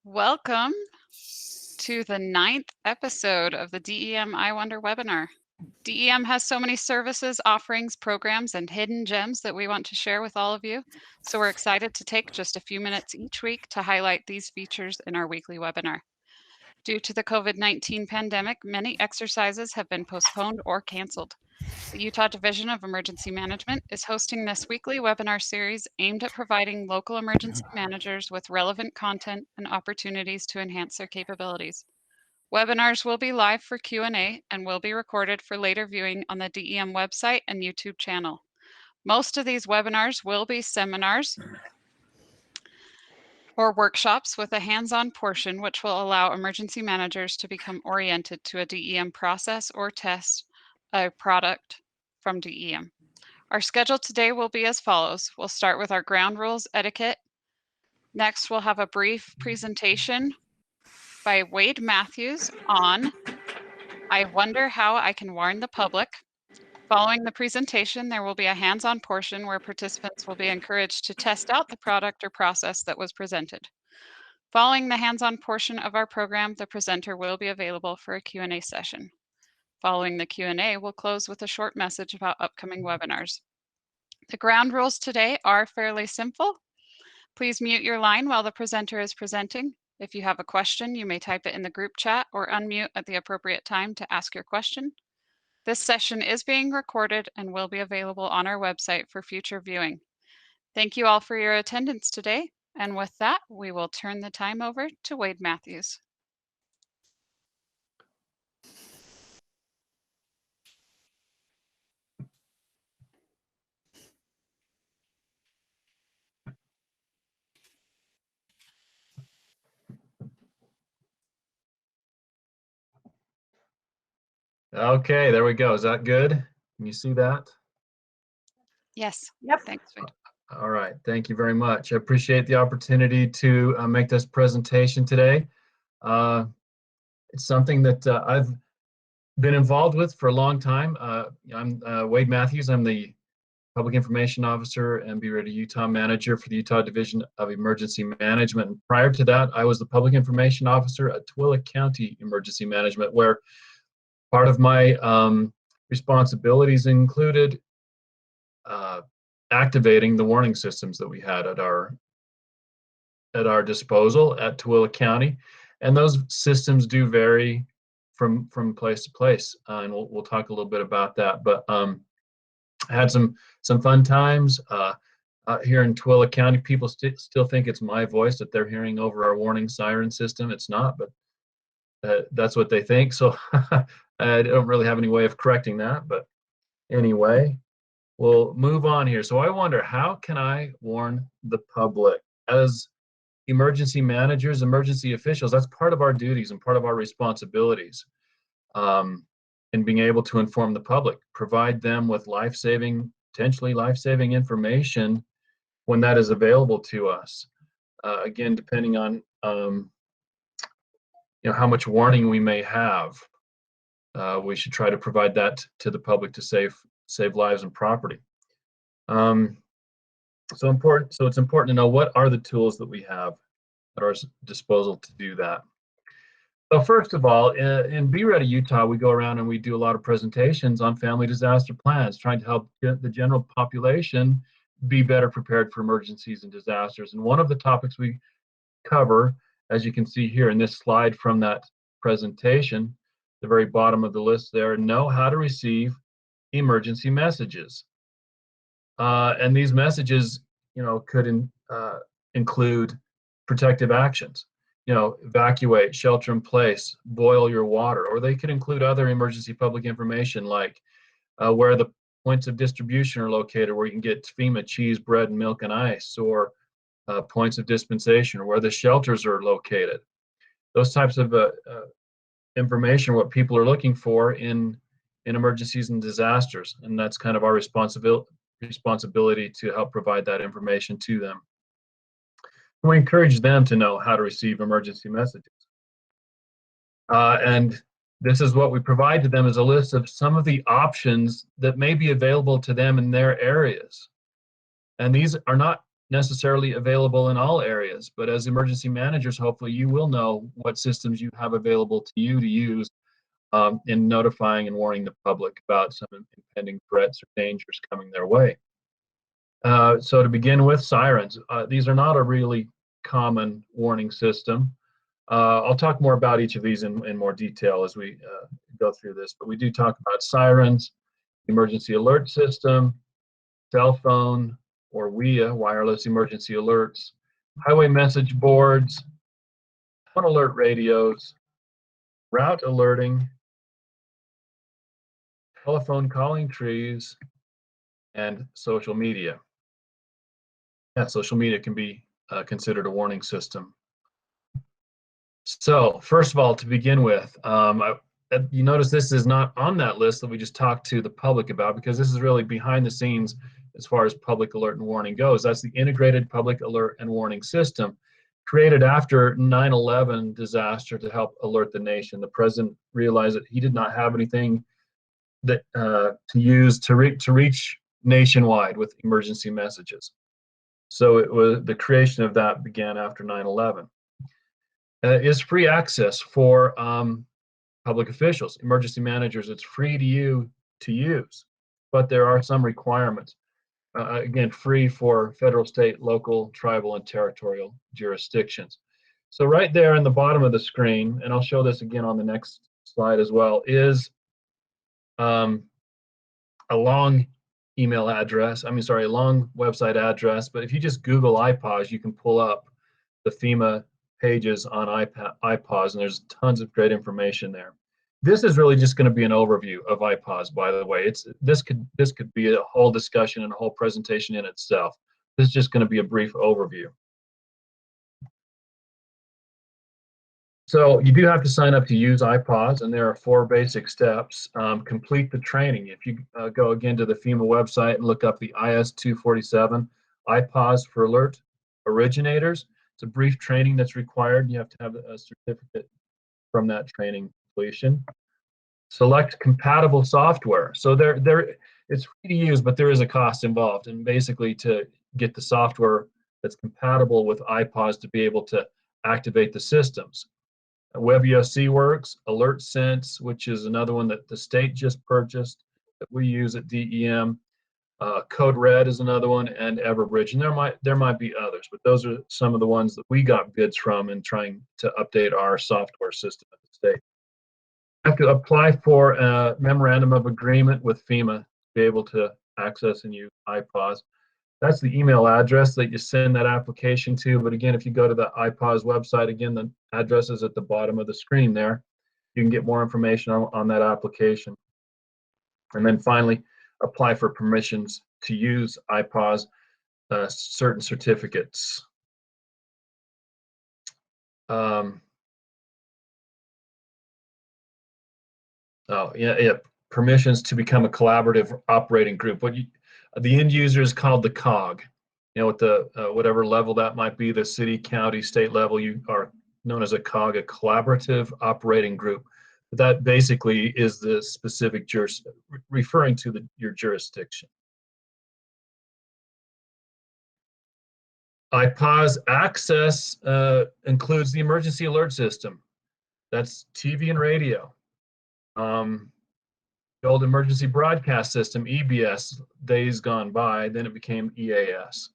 Welcome to the 9th episode of the DEM I Wonder Webinar. DEM has so many services, offerings, programs, and hidden gems that we want to share with all of you. So we're excited to take just a few minutes each week to highlight these features in our weekly webinar. Due to the COVID-19 pandemic, many exercises have been postponed or canceled. The Utah Division of Emergency Management is hosting this weekly webinar series aimed at providing local emergency managers with relevant content and opportunities to enhance their capabilities. Webinars will be live for Q&A and will be recorded for later viewing on the DEM website and YouTube channel. Most of these webinars will be seminars or workshops with a hands-on portion which will allow emergency managers to become oriented to a DEM process or test a product from DEM. Our schedule today will be as follows. We'll start with our ground rules etiquette. Next, we'll have a brief presentation by Wade Mathews on I Wonder How I Can Warn the Public. Following the presentation, there will be a hands-on portion where participants will be encouraged to test out the product or process that was presented. Following the hands-on portion of our program, the presenter will be available for a Q&A session. Following the Q&A, we'll close with a short message about upcoming webinars. The ground rules today are fairly simple. Please mute your line while the presenter is presenting. If you have a question, you may type it in the group chat or unmute at the appropriate time to ask your question. This session is being recorded and will be available on our website for future viewing. Thank you all for your attendance today. And with that, we will turn the time over to Wade Mathews. Okay, there we go. Is that good? Can you see that? Yes. Yep. Thanks, Wade. All right. Thank you very much. I appreciate the opportunity to make this presentation today. It's something that I've been involved with for a long time. I'm Wade Mathews. I'm the Public Information Officer and Be Ready Utah Manager for the Utah Division of Emergency Management. And prior to that, I was the Public Information Officer at Tooele County Emergency Management, where part of my responsibilities included activating the warning systems that we had at our disposal at Tooele County, and those systems do vary from place to place, and we'll talk a little bit about that. But I had some fun times here in Tooele County. People still think it's my voice that they're hearing over our warning siren system. It's not, but that's what they think. So I don't really have any way of correcting that. But anyway, we'll move on here. So I wonder, how can I warn the public? As emergency managers, emergency officials, that's part of our duties and part of our responsibilities in being able to inform the public, provide them with potentially life-saving information when that is available to us. Again, depending on how much warning we may have, we should try to provide that to the public to save lives and property. So it's important to know what are the tools that we have at our disposal to do that. So first of all, in Be Ready Utah, we go around and we do a lot of presentations on family disaster plans, trying to help the general population be better prepared for emergencies and disasters. And one of the topics we cover, as you can see here in this slide from that presentation, the very bottom of the list there, know how to receive emergency messages. And these messages, could include protective actions, evacuate, shelter in place, boil your water, or they could include other emergency public information like where the points of distribution are located, where you can get FEMA cheese, bread, and milk and ice, or points of dispensation, or where the shelters are located. Those types of information, what people are looking for in emergencies and disasters, and that's kind of our responsibility to help provide that information to them. We encourage them to know how to receive emergency messages. And this is what we provide to them, as a list of some of the options that may be available to them in their areas. And these are not necessarily available in all areas, but as emergency managers, hopefully you will know what systems you have available to you to use in notifying and warning the public about some impending threats or dangers coming their way. So to begin with, Sirens. These are not a really common warning system. I'll talk more about each of these in more detail as we go through this, but we do talk about Sirens, emergency alert system, cell phone or WEA, wireless emergency alerts, highway message boards, phone alert radios, route alerting, telephone calling trees, and social media. Yeah, social media can be considered a warning system. So first of all, to begin with, you notice this is not on that list that we just talked to the public about, because this is really behind the scenes as far as public alert and warning goes. That's the integrated public alert and warning system created after 9/11 disaster to help alert the nation. The president realized that he did not have anything that to use to reach nationwide with emergency messages. So it was the creation of that began after 9/11. Is free access for public officials, emergency managers. It's free to you to use, but there are some requirements. Again, free for federal, state, local, tribal, and territorial jurisdictions. So right there in the bottom of the screen, and I'll show this again on the next slide as well, is a long email address. A long website address. But if you just Google IPAWS, you can pull up the FEMA pages on IPAWS, and there's tons of great information there. This is really just going to be an overview of IPAWS, by the way. This could be a whole discussion and a whole presentation in itself. This is just going to be a brief overview. So you do have to sign up to use IPAWS, and there are 4 basic steps. Complete the training. If you go again to the FEMA website and look up the IS-247 IPAWS for alert originators, it's a brief training that's required. You have to have a certificate from that training completion. Select compatible software. So it's free to use, but there is a cost involved. And basically, to get the software that's compatible with IPAWS to be able to activate the systems. WebEOC works, AlertSense, which is another one that the state just purchased that we use at DEM. Code Red is another one, and Everbridge, and there might be others, but those are some of the ones that we got bids from in trying to update our software system at the state. You have to apply for a memorandum of agreement with FEMA to be able to access and use IPAWS. That's the email address that you send that application to. But again, if you go to the IPAWS website, again, the address is at the bottom of the screen there. You can get more information on that application. And then finally, apply for permissions to use IPAWS certain certificates. Permissions to become a collaborative operating group. The end user is called the COG. At the whatever level that might be, the city, county, state level, you are known as a COG, a collaborative operating group. That basically is the specific referring to your jurisdiction. IPAWS access includes the emergency alert system. That's TV and radio. The old emergency broadcast system, EBS, days gone by, then it became EAS.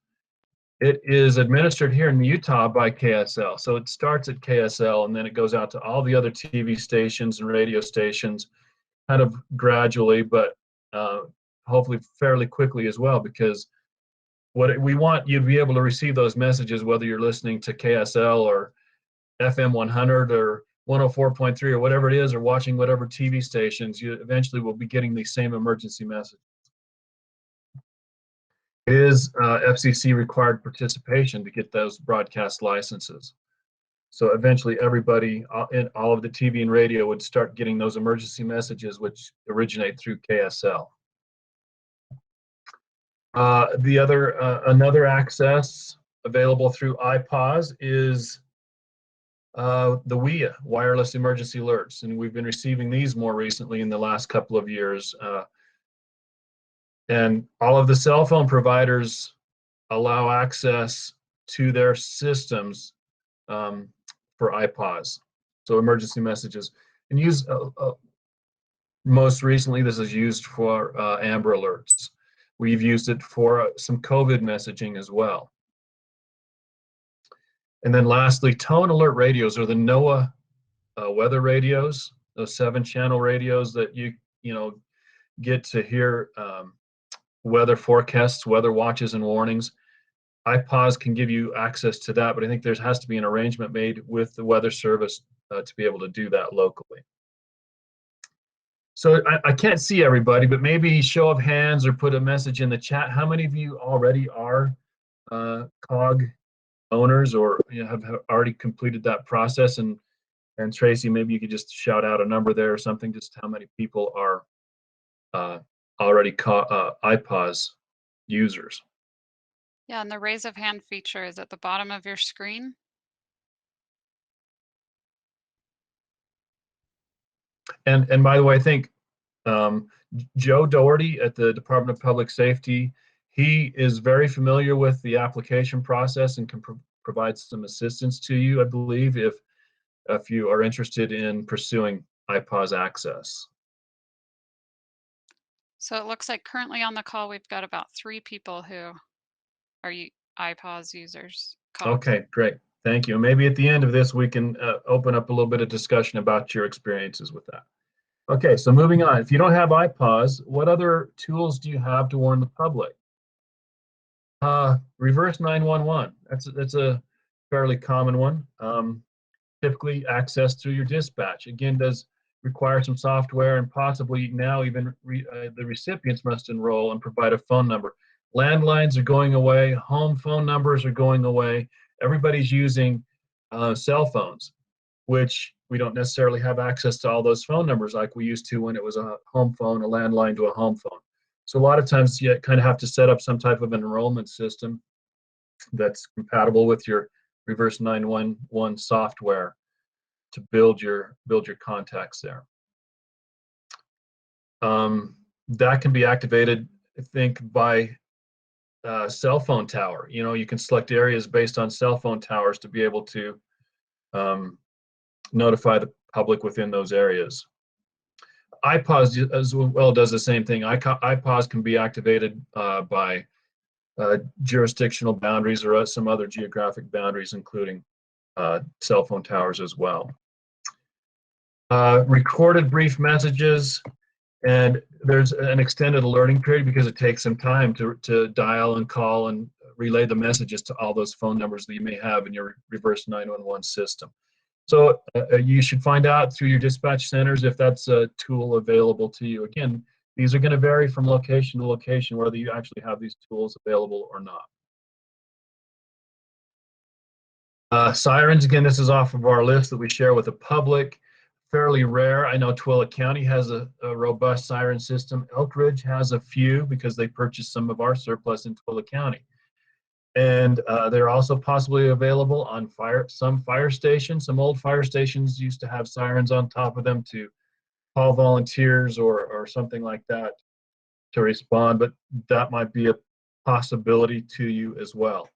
It is administered here in Utah by KSL. So it starts at KSL and then it goes out to all the other TV stations and radio stations kind of gradually, but hopefully fairly quickly as well, because what we want you to be able to receive those messages, whether you're listening to KSL or FM 100 or 104.3 or whatever it is, or watching whatever TV stations, you eventually will be getting the same emergency message. It is FCC required participation to get those broadcast licenses. So eventually everybody in all of the TV and radio would start getting those emergency messages, which originate through KSL. Another access available through IPAWS is the WEA, wireless emergency alerts, and we've been receiving these more recently in the last couple of years. And all of the cell phone providers allow access to their systems for iPause, so emergency messages. And most recently, this is used for Amber Alerts. We've used it for some COVID messaging as well. And then lastly, tone alert radios, or the NOAA weather radios, those 7-channel radios that you get to hear weather forecasts, weather watches, and warnings. iPause can give you access to that, but I think there has to be an arrangement made with the Weather Service to be able to do that locally. So I can't see everybody, but maybe show of hands or put a message in the chat. How many of you already are COG owners, or have already completed that process? And Tracy, maybe you could just shout out a number there or something, just how many people are already iPause users. Yeah, and the raise of hand feature is at the bottom of your screen. And by the way, I think Joe Doherty at the Department of Public Safety, he is very familiar with the application process and can provide some assistance to you, I believe, if you are interested in pursuing iPause access. So it looks like currently on the call, we've got about 3 people who are iPause users. Okay, great. Thank you. Maybe at the end of this, we can open up a little bit of discussion about your experiences with that. Okay, so moving on. If you don't have iPause, what other tools do you have to warn the public? Reverse 911. That's a fairly common one. Typically accessed through your dispatch. Again, does require some software, and possibly now even the recipients must enroll and provide a phone number. Landlines are going away. Home phone numbers are going away. Everybody's using cell phones, which we don't necessarily have access to all those phone numbers like we used to when it was a home phone, a landline to a home phone. So a lot of times you kind of have to set up some type of enrollment system that's compatible with your reverse 911 software to build your contacts there. That can be activated, I think, by cell phone tower. You can select areas based on cell phone towers to be able to notify the public within those areas. iPause as well does the same thing. iPause can be activated by jurisdictional boundaries or some other geographic boundaries, including cell phone towers as well. Recorded brief messages, and there's an extended alerting period because it takes some time to dial and call and relay the messages to all those phone numbers that you may have in your reverse 911 system. So you should find out through your dispatch centers if that's a tool available to you. Again, these are going to vary from location to location, whether you actually have these tools available or not. Sirens, again, this is off of our list that we share with the public. Fairly rare. I know Twilla County has a robust siren system. Elk Ridge has a few because they purchased some of our surplus in Twilla County. And they're also possibly available on some fire stations. Some old fire stations used to have sirens on top of them to call volunteers or something like that to respond, but that might be a possibility to you as well.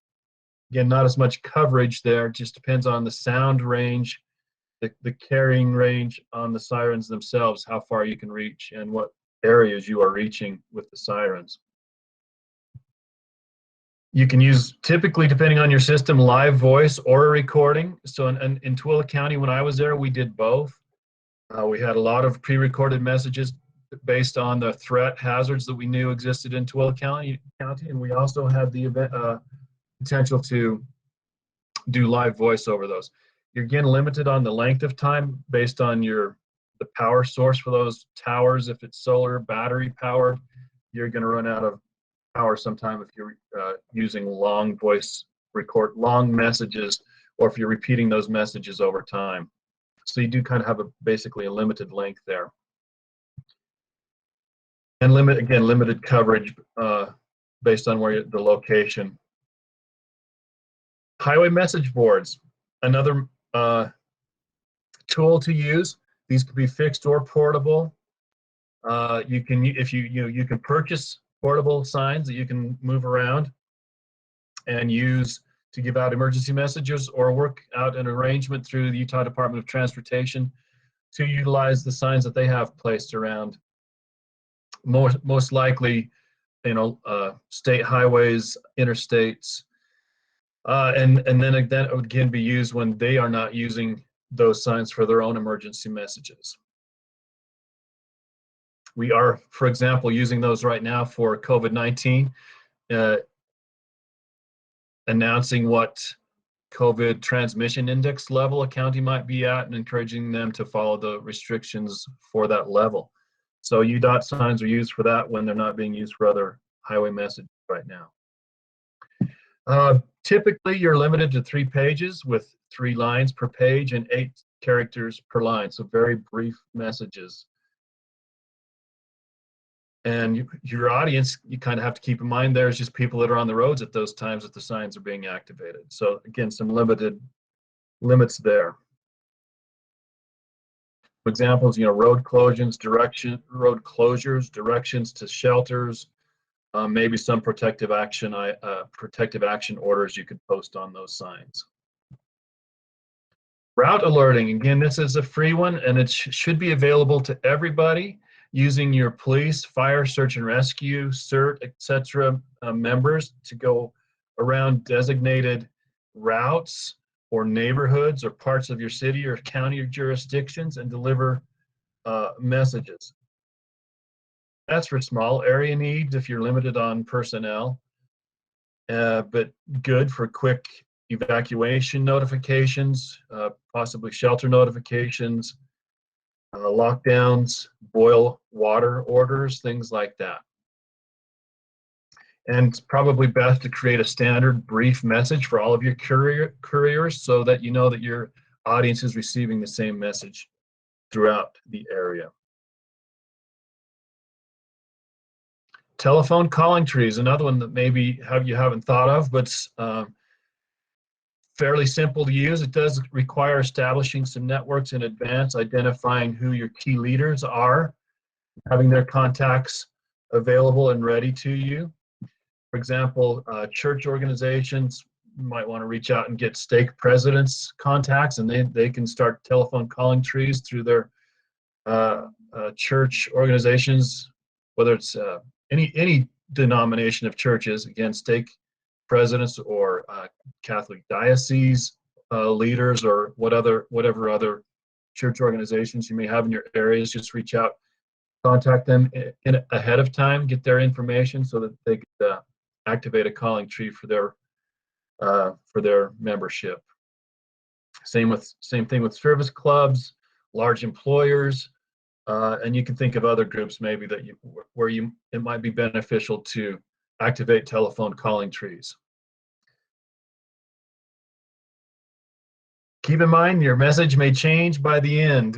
Again, not as much coverage there, it just depends on the sound range, the carrying range on the sirens themselves, how far you can reach and what areas you are reaching with the sirens. You can use, typically, depending on your system, live voice or a recording. So in Twilla County, when I was there, we did both. We had a lot of pre-recorded messages based on the threat hazards that we knew existed in Twilla County, and we also had the potential to do live voice over those. You're again limited on the length of time based on the power source for those towers. If it's solar battery powered, you're going to run out of power sometime if you're using long messages, or if you're repeating those messages over time. So you do kind of have basically a limited length there. And limited coverage based on the location. Highway message boards, another tool to use. These could be fixed or portable. You can purchase portable signs that you can move around. and use to give out emergency messages, or work out an arrangement through the Utah Department of Transportation to utilize the signs that they have placed around, most likely, state highways, interstates, and then again, it would again be used when they are not using those signs for their own emergency messages. We are, for example, using those right now for COVID-19, announcing what COVID transmission index level a county might be at and encouraging them to follow the restrictions for that level. So UDOT signs are used for that when they're not being used for other highway messages right now. Typically, you're limited to 3 pages with 3 lines per page and 8 characters per line, so very brief messages. And your audience, you kind of have to keep in mind, there's just people that are on the roads at those times that the signs are being activated. So again, some limits there. Examples, road closures, directions to shelters, maybe some protective action orders you could post on those signs. Route alerting, again, this is a free one, and it should be available to everybody using your police, fire, search and rescue, CERT, etc. Members to go around designated routes or neighborhoods or parts of your city or county or jurisdictions and deliver messages. That's for small area needs if you're limited on personnel, but good for quick evacuation notifications, possibly shelter notifications, lockdowns, boil water orders, things like that. And it's probably best to create a standard brief message for all of your couriers so that you know that your audience is receiving the same message throughout the area. Telephone calling trees, another one that maybe you haven't thought of, but fairly simple to use. It does require establishing some networks in advance, identifying who your key leaders are, having their contacts available and ready to you. For example, church organizations might want to reach out and get stake presidents' contacts, and they can start telephone calling trees through their church organizations, whether it's any denomination of churches, again, stake presidents or Catholic diocese leaders, or whatever other church organizations you may have in your areas. Just reach out, contact them ahead of time, get their information so that they could activate a calling tree for their membership. Same thing with service clubs, large employers, and you can think of other groups maybe that it might be beneficial to activate telephone calling trees. Keep in mind, your message may change by the end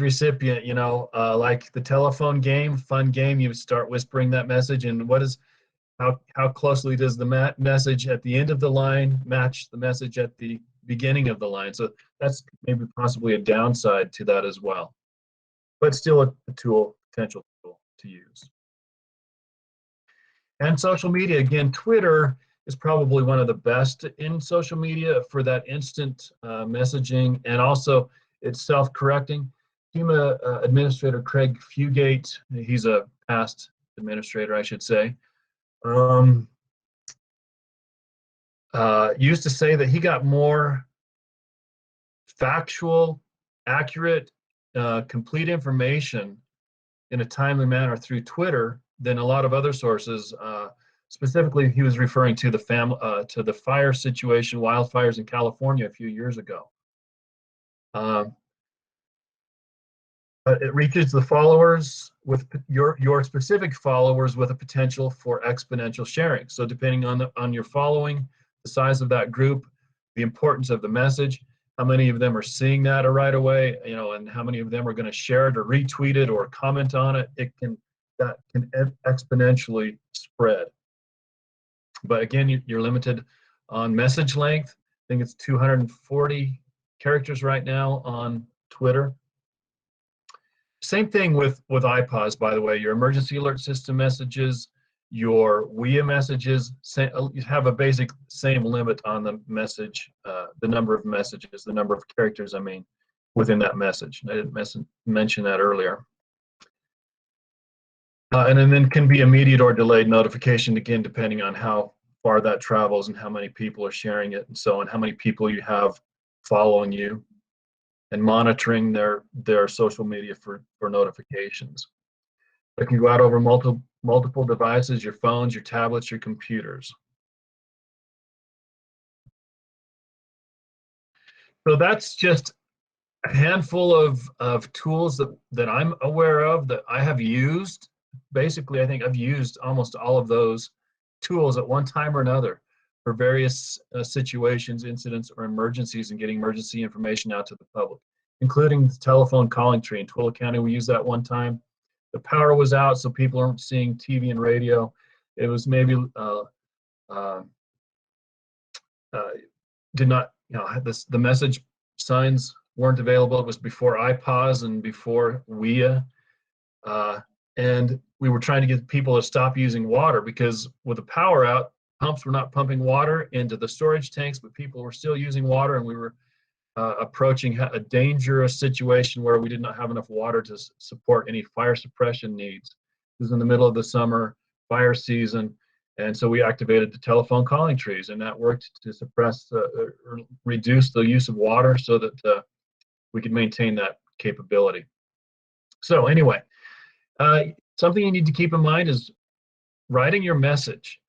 recipient, like the telephone game, fun game, you start whispering that message, and how closely does the message at the end of the line match the message at the beginning of the line? So that's maybe possibly a downside to that as well, but still a potential tool to use. And social media, again, Twitter is probably one of the best in social media for that instant messaging, and also it's self-correcting. FEMA Administrator Craig Fugate, he's a past administrator, I should say, used to say that he got more factual, accurate, complete information in a timely manner through Twitter than a lot of other sources. Specifically, he was referring to the fire situation, wildfires in California a few years ago. It reaches the followers with your specific followers with a potential for exponential sharing. So depending on your following, the size of that group, the importance of the message, how many of them are seeing that right away, and how many of them are going to share it or retweet it or comment on it, that can exponentially spread. But again, you're limited on message length. I think it's 240 characters right now on Twitter. Same thing with iPOS, by the way. Your emergency alert system messages, your WIA messages have a basic same limit on the message, the number of messages, the number of characters, I mean, within that message. I didn't mention that earlier. And then can be immediate or delayed notification, again, depending on how far that travels and how many people are sharing it and so on, how many people you have following you and monitoring their social media for notifications. It can go out over multiple devices, your phones, your tablets, your computers. So that's just a handful of tools that I'm aware of that I have used. Basically, I think I've used almost all of those tools at one time or another for various situations, incidents, or emergencies, and getting emergency information out to the public, including the telephone calling tree. In Twilla County, we used that one time. The power was out, so people aren't seeing TV and radio. It was maybe did not, the message signs weren't available. It was before iPause and before WIA. And we were trying to get people to stop using water because with the power out, pumps were not pumping water into the storage tanks, but people were still using water, and we were approaching a dangerous situation where we did not have enough water to support any fire suppression needs. It was in the middle of the summer, fire season, and so we activated the telephone calling trees, and that worked to suppress or reduce the use of water so that we could maintain that capability. So anyway, something you need to keep in mind is writing your message.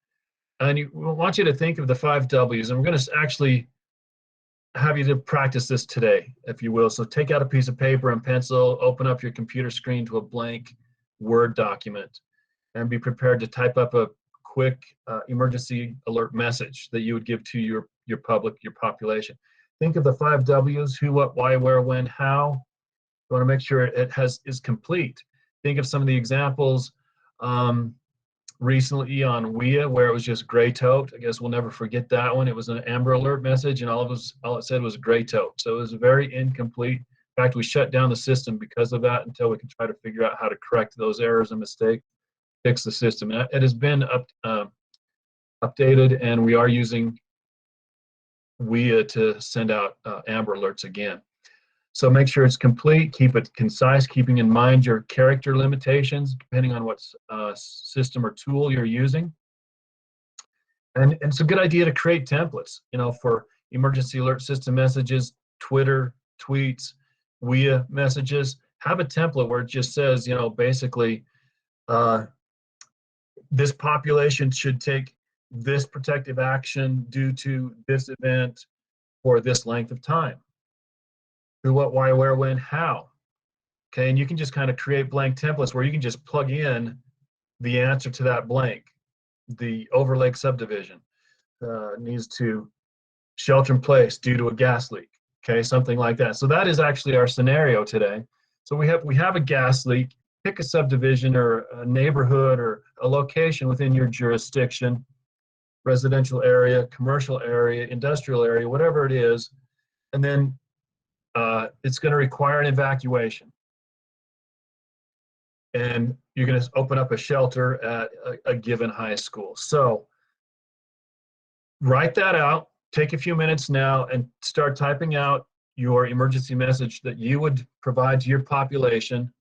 And we want you to think of the 5 W's, and we're going to actually have you to practice this today, if you will. So take out a piece of paper and pencil, open up your computer screen to a blank Word document, and be prepared to type up a quick emergency alert message that you would give to your public, your population. Think of the 5 W's: who, what, why, where, when, how. You want to make sure it is complete. Think of some of the examples recently on WIA where it was just gray tote. I guess we'll never forget that one. It was an Amber Alert message, and all it said was gray tote. So it was very incomplete. In fact, we shut down the system because of that until we can try to figure out how to correct those errors and mistakes, fix the system. And it has been updated, and we are using WIA to send out Amber Alerts again. So make sure it's complete, keep it concise, keeping in mind your character limitations, depending on what system or tool you're using. And it's a good idea to create templates, for emergency alert system messages, Twitter, tweets, WIA messages. Have a template where it just says, basically, this population should take this protective action due to this event for this length of time. Who, what, why, where, when, how. Okay, and you can just kind of create blank templates where you can just plug in the answer to that blank. The Overlake subdivision needs to shelter in place due to a gas leak. Okay, something like that. So that is actually our scenario today. So we have a gas leak. Pick a subdivision or a neighborhood or a location within your jurisdiction, residential area, commercial area, industrial area, whatever it is, and then it's going to require an evacuation. And you're going to open up a shelter at a given high school. So write that out. Take a few minutes now and start typing out your emergency message that you would provide to your population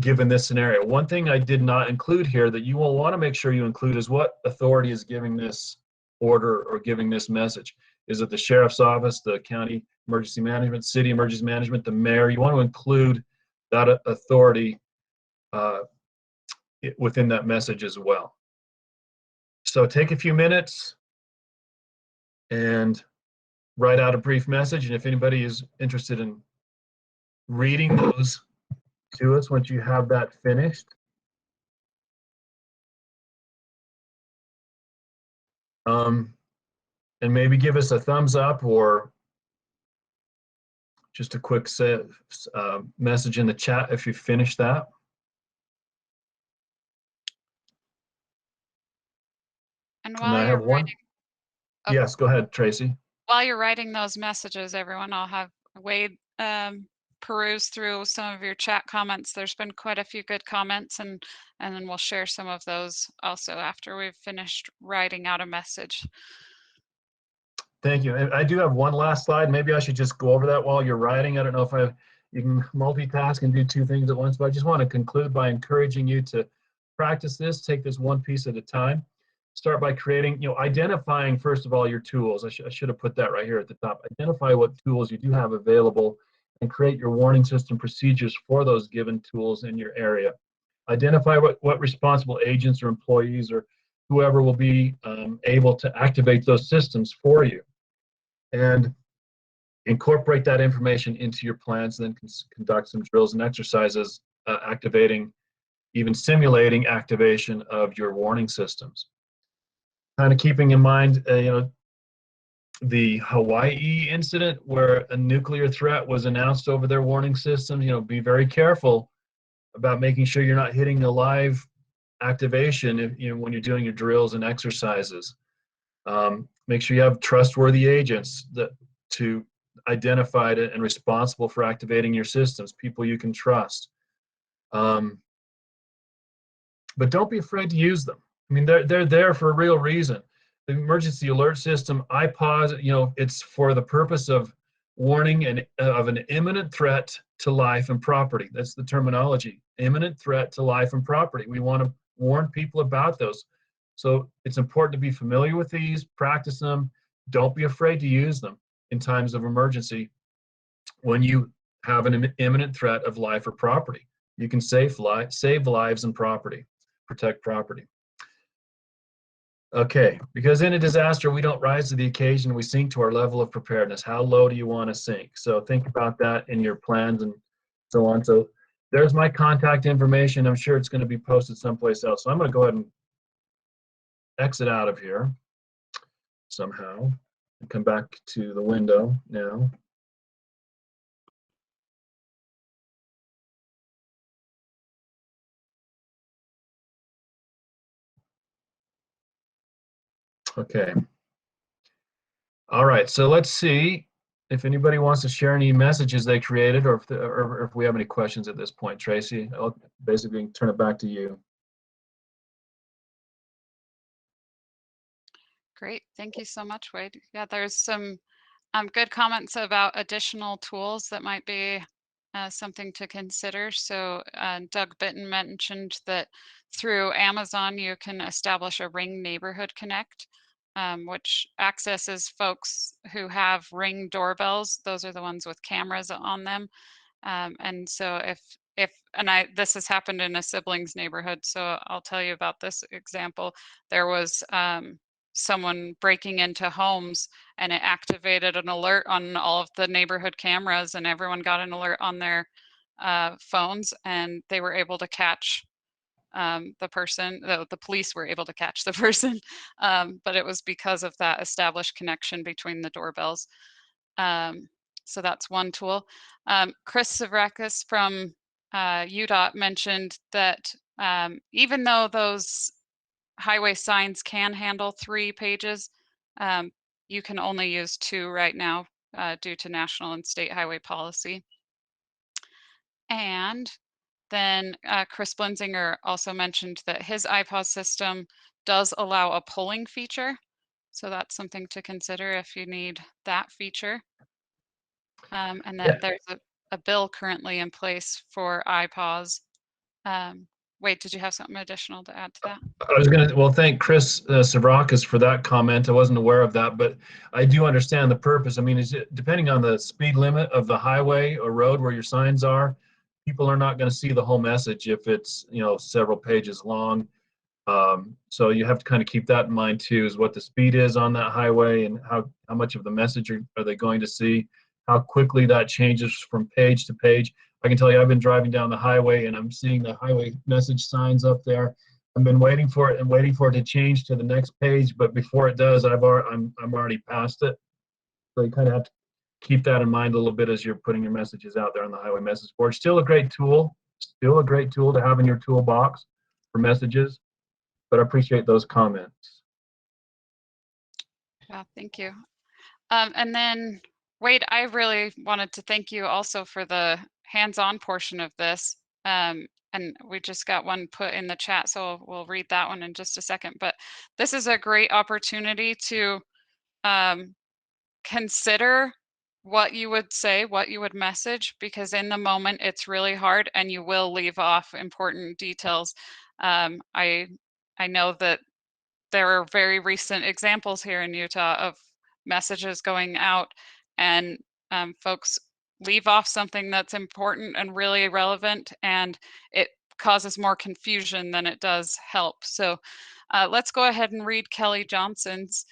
given this scenario. One thing I did not include here that you will want to make sure you include is what authority is giving this order or giving this message. Is it the sheriff's office, the county emergency management, city emergency management, the mayor? You want to include that authority within that message as well. So take a few minutes and write out a brief message. And if anybody is interested in reading those to us once you have that finished, and maybe give us a thumbs up or just a quick message in the chat if you finish that. And while you're writing, Yes, go ahead, Tracy. While you're writing those messages, everyone, I'll have Wade peruse through some of your chat comments. There's been quite a few good comments, and then we'll share some of those also after we've finished writing out a message. Thank you. I do have one last slide. Maybe I should just go over that while you're writing. I don't know if you can multitask and do two things at once, but I just want to conclude by encouraging you to practice this, take this one piece at a time. Start by creating, identifying, first of all, your tools. I should have put that right here at the top. Identify what tools you do have available and create your warning system procedures for those given tools in your area. Identify what responsible agents or employees or whoever will be able to activate those systems for you, and incorporate that information into your plans, then conduct some drills and exercises activating, even simulating activation of your warning systems. Kind of keeping in mind, the Hawaii incident where a nuclear threat was announced over their warning systems. Be very careful about making sure you're not hitting a live activation when you're doing your drills and exercises. Make sure you have trustworthy agents to identified and responsible for activating your systems, people you can trust. But don't be afraid to use them. I mean, they're there for a real reason. The emergency alert system, IPAWS, it's for the purpose of warning of an imminent threat to life and property. That's the terminology, imminent threat to life and property. We want to warn people about those. So it's important to be familiar with these, practice them. Don't be afraid to use them in times of emergency when you have an imminent threat of life or property. You can save lives and property, protect property. Okay, because in a disaster, we don't rise to the occasion, we sink to our level of preparedness. How low do you want to sink? So think about that in your plans and so on. So there's my contact information. I'm sure it's going to be posted someplace else. So I'm going to go ahead and exit out of here somehow and come back to the window now. Okay. All right, so let's see if anybody wants to share any messages they created, or if we have any questions at this point. Tracy, I'll basically turn it back to you. Great, thank you so much, Wade. Yeah, there's some good comments about additional tools that might be something to consider. So Doug Bitton mentioned that through Amazon, you can establish a Ring Neighborhood Connect, which accesses folks who have Ring doorbells. Those are the ones with cameras on them. And so this has happened in a siblings neighborhood, so I'll tell you about this example. There was someone breaking into homes, and it activated an alert on all of the neighborhood cameras, and everyone got an alert on their phones, and they were able to catch the person. The police were able to catch the person, but it was because of that established connection between the doorbells. So that's one tool. Chris Savrakis from UDOT mentioned that even though those highway signs can handle 3 pages, you can only use 2 right now due to national and state highway policy. And then Chris Blinzinger also mentioned that his IPAWS system does allow a polling feature. So that's something to consider if you need that feature. And that there's a bill currently in place for IPAWS. Wade, did you have something additional to add to that? I was going to, thank Chris Savrakis for that comment. I wasn't aware of that, but I do understand the purpose. I mean, depending on the speed limit of the highway or road where your signs are, people are not going to see the whole message if it's, several pages long. So you have to kind of keep that in mind too, is what the speed is on that highway and how much of the message are they going to see, how quickly that changes from page to page. I can tell you, I've been driving down the highway and I'm seeing the highway message signs up there. I've been waiting for it to change to the next page, but before it does, I'm already past it. So you kind of have to keep that in mind a little bit as you're putting your messages out there on the highway message board. Still a great tool to have in your toolbox for messages, but I appreciate those comments. Yeah, thank you. And then Wade, I really wanted to thank you also for the hands-on portion of this. And we just got one put in the chat, so we'll read that one in just a second. But this is a great opportunity to um, consider what you would say, what you would message, because in the moment it's really hard and you will leave off important details. I know that there are very recent examples here in Utah of messages going out and folks leave off something that's important and really relevant, and it causes more confusion than it does help. So let's go ahead and read Kelly Johnson's.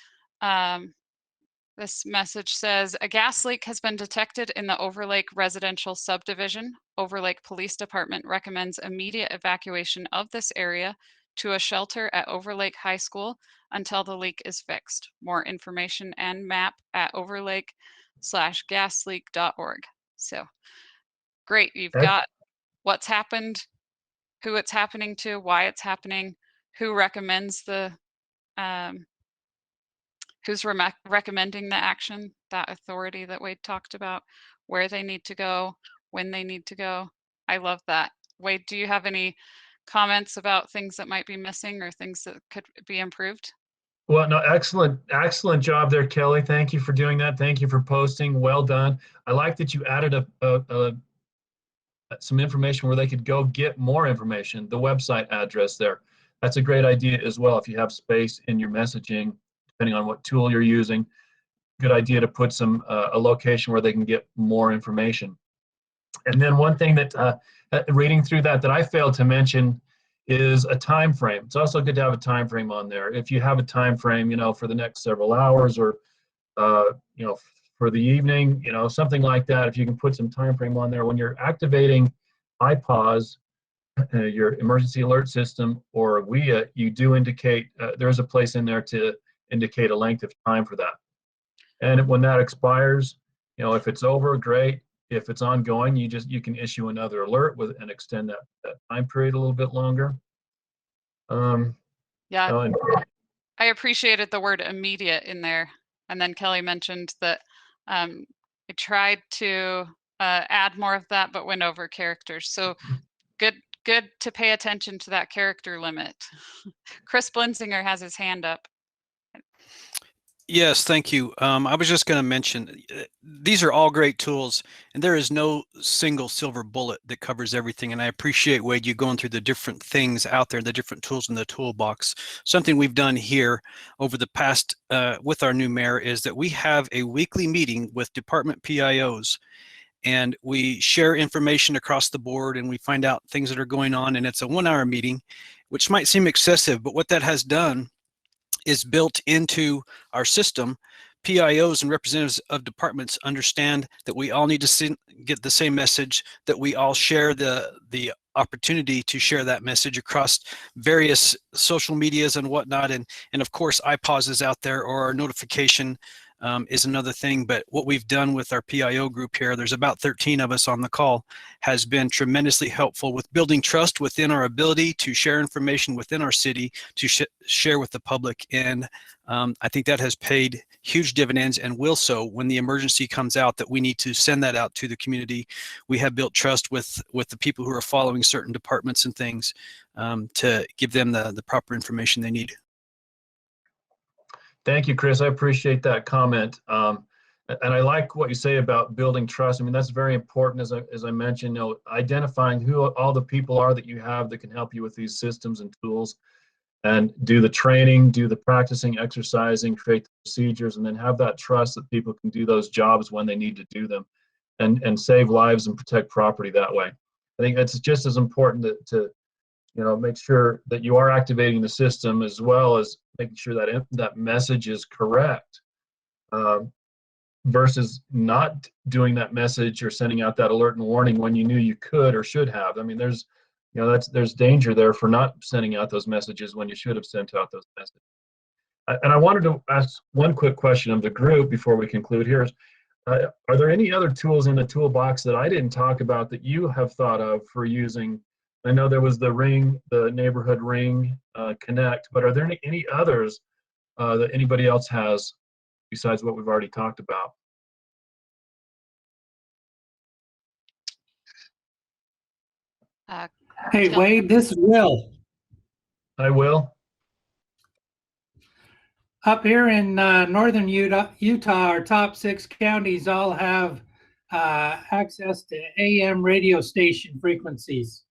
This message says, a gas leak has been detected in the Overlake residential subdivision. Overlake Police Department recommends immediate evacuation of this area to a shelter at Overlake High School until the leak is fixed. More information and map at overlake/gasleak.org. So great, you've got what's happened, who it's happening to, why it's happening, who recommends the um, who's recommending the action, that authority that Wade talked about, where they need to go, when they need to go. I love that. Wade, do you have any comments about things that might be missing or things that could be improved? Well, no, excellent job there, Kelly. Thank you for doing that. Thank you for posting. Well done. I like that you added some information where they could go get more information, the website address there. That's a great idea as well. If you have space in your messaging, depending on what tool you're using, good idea to put a location where they can get more information. And then one thing that reading through that I failed to mention is a time frame. It's also good to have a time frame on there. If you have a time frame, for the next several hours or for the evening, something like that. If you can put some time frame on there when you're activating IPAWS, your emergency alert system, or WIA, you do indicate there's a place in there to indicate a length of time for that. And when that expires, if it's over, great. If it's ongoing, you can issue another alert and extend that time period a little bit longer. Yeah, And I appreciated the word immediate in there. And then Kelly mentioned that I tried to add more of that, but went over characters. So good to pay attention to that character limit. Chris Blinzinger has his hand up. Yes, thank you. I was just going to mention, these are all great tools, and there is no single silver bullet that covers everything. And I appreciate, Wade, you going through the different things out there, the different tools in the toolbox. Something we've done here over the past with our new mayor is that we have a weekly meeting with department PIOs, and we share information across the board, and we find out things that are going on. And it's a 1-hour meeting, which might seem excessive, but what that has done is built into our system. PIOs and representatives of departments understand that we all need to get the same message, that we all share the opportunity to share that message across various social medias and whatnot. And of course, IPAWS is out there, or our notification is another thing. But what we've done with our PIO group here, there's about 13 of us on the call, has been tremendously helpful with building trust within our ability to share information within our city, to share with the public. And I think that has paid huge dividends, and will so when the emergency comes out that we need to send that out to the community. We have built trust with the people who are following certain departments and things to give them the proper information they need. thank you, Chris. I appreciate that comment. And I like what you say about building trust. I mean, that's very important, as I mentioned, identifying who all the people are that you have that can help you with these systems and tools, and do the training, do the practicing, exercising, create the procedures, and then have that trust that people can do those jobs when they need to do them, and save lives and protect property that way. I think it's just as important to make sure that you are activating the system, as well as making sure that that message is correct, versus not doing that message or sending out that alert and warning when you knew you could or should have. I mean, there's danger there for not sending out those messages when you should have sent out those messages. And I wanted to ask one quick question of the group before we conclude here. Are there any other tools in the toolbox that I didn't talk about that you have thought of for using? I know there was the Ring, the neighborhood Ring Connect, but are there any others that anybody else has besides what we've already talked about? Uh, Hey, Wade, this is Will. I will. Up here in northern Utah, our top 6 counties all have access to AM radio station frequencies.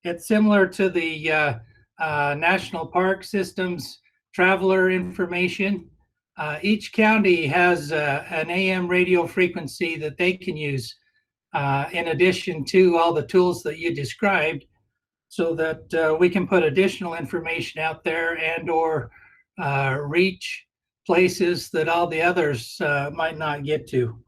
It's similar to the National Park System's traveler information. Each county has an AM radio frequency that they can use in addition to all the tools that you described, so that we can put additional information out there and or reach places that all the others might not get to.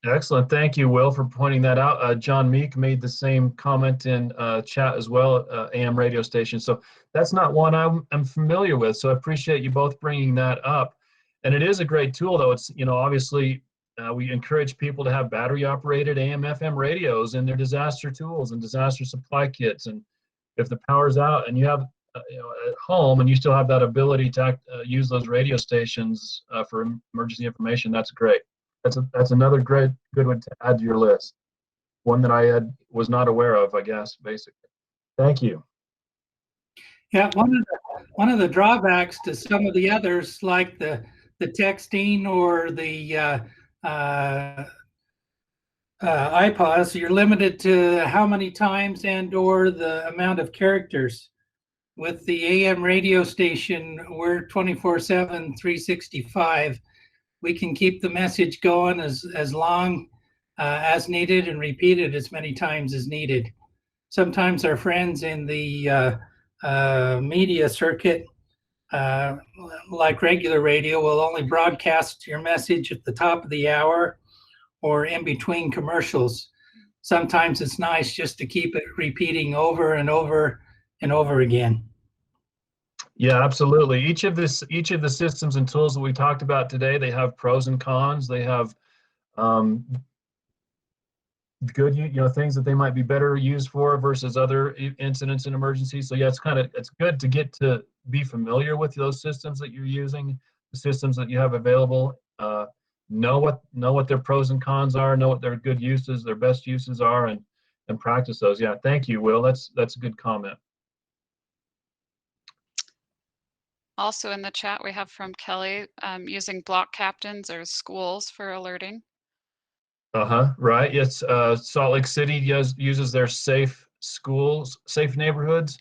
Excellent. Thank you, Will, for pointing that out. John Meek made the same comment in chat as well, AM radio station. So that's not one I'm familiar with. So I appreciate you both bringing that up. And it is a great tool, though. It's, obviously we encourage people to have battery operated AM, FM radios in their disaster tools and disaster supply kits. And if the power's out and you have, at home and you still have that ability to use those radio stations for emergency information, that's great. That's another good one to add to your list. One that I was not aware of, I guess, basically. Thank you. Yeah, one of the drawbacks to some of the others, like the texting or the iPods, you're limited to how many times and or the amount of characters. With the AM radio station, we're 24/7, 365. We can keep the message going as long as needed and repeat it as many times as needed. Sometimes our friends in the media circuit, like regular radio, will only broadcast your message at the top of the hour or in between commercials. Sometimes it's nice just to keep it repeating over and over and over again. Yeah, absolutely. Each of the systems and tools that we talked about today, they have pros and cons. They have good, things that they might be better used for versus other incidents and emergencies. So yeah, it's good to get to be familiar with those systems that you're using, the systems that you have available. Know what their pros and cons are. Know what their good uses, their best uses are, and practice those. Yeah, thank you, Will. That's a good comment. Also in the chat, we have from Kelly using block captains or schools for alerting. Right. Yes. Salt Lake City uses their safe neighborhoods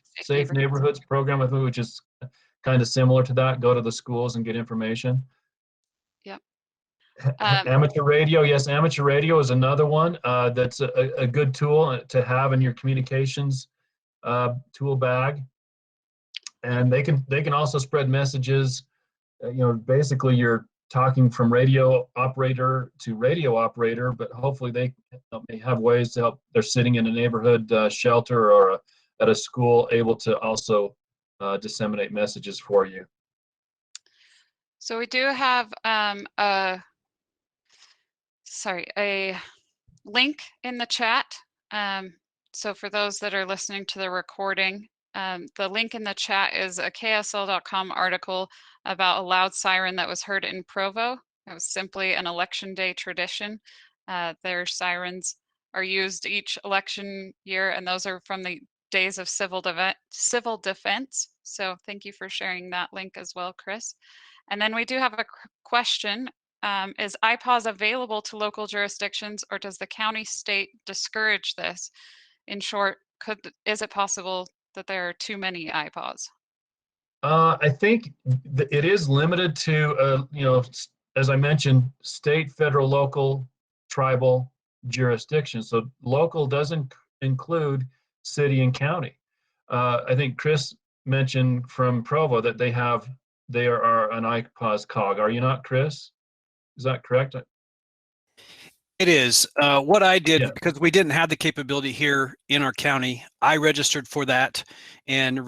program, which is kind of similar to that. Go to the schools and get information. Yep. Amateur radio. Yes, amateur radio is another one that's a good tool to have in your communications tool bag. And they can also spread messages. Basically you're talking from radio operator to radio operator, but hopefully they may have ways to help. They're sitting in a neighborhood shelter or at a school, able to also disseminate messages for you. So we do have a link in the chat. So for those that are listening to the recording, the link in the chat is a KSL.com article about a loud siren that was heard in Provo. It was simply an election day tradition. Their sirens are used each election year, and those are from the days of civil defense. So thank you for sharing that link as well, Chris. And then we do have a question. Is IPAWS available to local jurisdictions, or does the county state discourage this? In short, is it possible that there are too many IPAWS? I think it is limited to, as I mentioned, state, federal, local, tribal jurisdictions. So local doesn't include city and county. I think Chris mentioned from Provo that they are an IPAWS cog. Are you not, Chris? Is that correct? It is. What I did, because we didn't have the capability here in our county, I registered for that and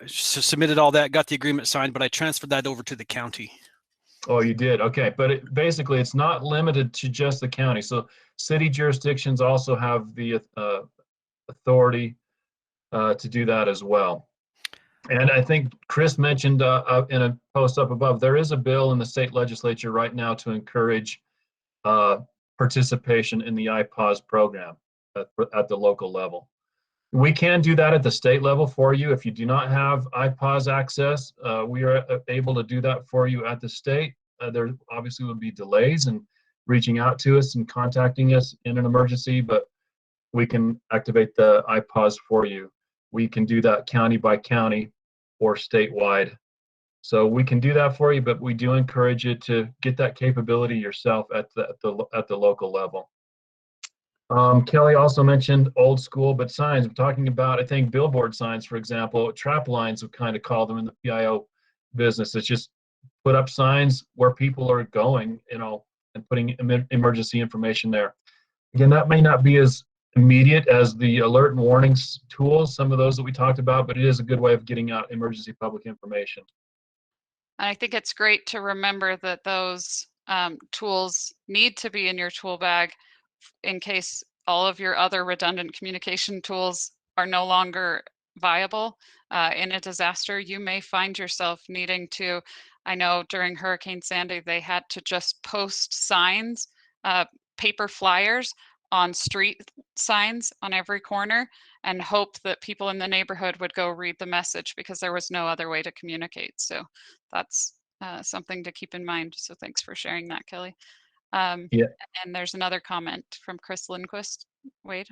submitted all that, got the agreement signed, but I transferred that over to the county. Oh, you did? Okay. But basically, it's not limited to just the county. So city jurisdictions also have the authority to do that as well. And I think Chris mentioned in a post up above, there is a bill in the state legislature right now to encourage participation in the IPAWS program. at the local level. We can do that at the state level for you. If you do not have IPAWS access, we are able to do that for you at the state. There obviously would be delays in reaching out to us and contacting us in an emergency, but we can activate the IPAWS for you. We can do that county by county or statewide. So we can do that for you, but we do encourage you to get that capability yourself at the local level. Kelly also mentioned old school, but signs. We're talking about, I think, billboard signs, for example. Trap lines, we kind of call them in the PIO business. It's just put up signs where people are going, you know, and putting emergency information there. Again, that may not be as immediate as the alert and warnings tools, some of those that we talked about, but it is a good way of getting out emergency public information. And I think it's great to remember that those tools need to be in your tool bag in case all of your other redundant communication tools are no longer viable. In a disaster, you may find yourself needing to, I know during Hurricane Sandy, they had to just post signs, paper flyers on street signs on every corner and hope that people in the neighborhood would go read the message because there was no other way to communicate. So that's something to keep in mind. So thanks for sharing that, Kelly. Yeah. And there's another comment from Chris Lindquist. Wade.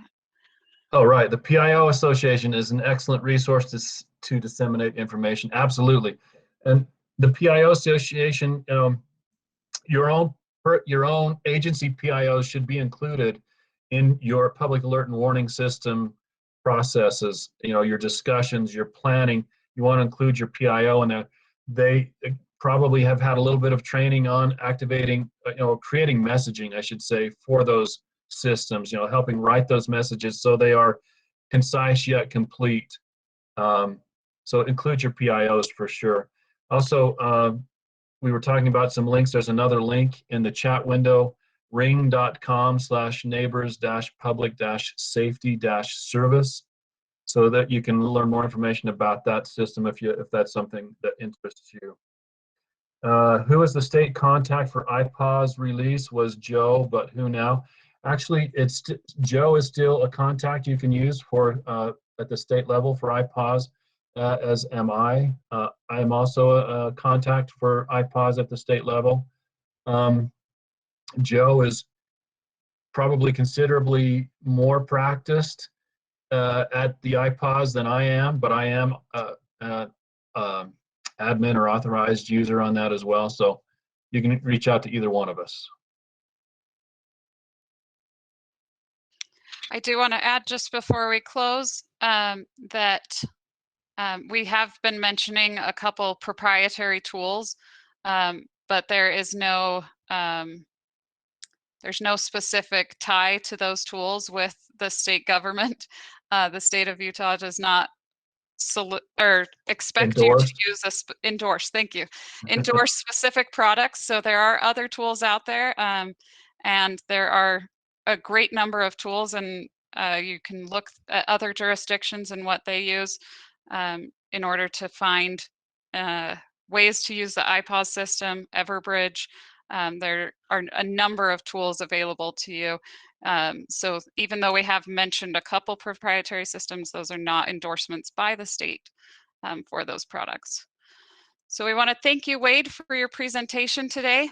Oh, right. The PIO Association is an excellent resource to disseminate information. Absolutely. And the PIO Association, your own agency PIOs should be included in your public alert and warning system processes. You know, your discussions, your planning. You want to include your PIO in there. They probably have had a little bit of training on activating, creating messaging, I should say, for those systems, helping write those messages so they are concise yet complete. So include your PIOs for sure. Also, we were talking about some links. There's another link in the chat window, ring.com/neighbors-public-safety-service, so that you can learn more information about that system if that's something that interests you. Who is the state contact for IPAWS release? Was Joe, but who now? Actually, Joe is still a contact you can use for at the state level for IPAWS, as am I. I am also a contact for IPAWS at the state level. Joe is probably considerably more practiced at the IPAWS than I am, but I am admin or authorized user on that as well. So you can reach out to either one of us. I do want to add just before we close that we have been mentioning a couple proprietary tools, but there is there's no specific tie to those tools with the state government. The state of Utah does not expect you to use endorse. Thank you. Endorse specific products. So there are other tools out there, and there are a great number of tools, and you can look at other jurisdictions and what they use in order to find ways to use the IPAWS system, Everbridge. There are a number of tools available to you. So even though we have mentioned a couple proprietary systems, those are not endorsements by the state for those products. So we want to thank you, Wade, for your presentation today.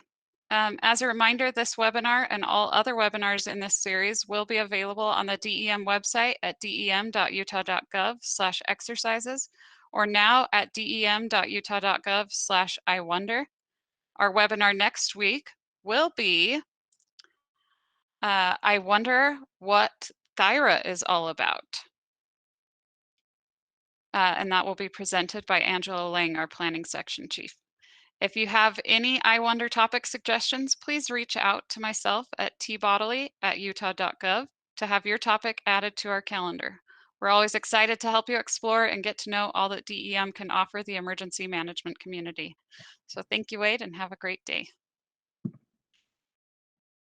As a reminder, this webinar and all other webinars in this series will be available on the DEM website at dem.utah.gov/exercises, or now at dem.utah.gov/iwonder. Our webinar next week will be I wonder what Thyra is all about. And that will be presented by Angela Lang, our planning section chief. If you have any I Wonder topic suggestions, please reach out to myself at tbodley@utah.gov to have your topic added to our calendar. We're always excited to help you explore and get to know all that DEM can offer the emergency management community. So thank you, Wade, and have a great day.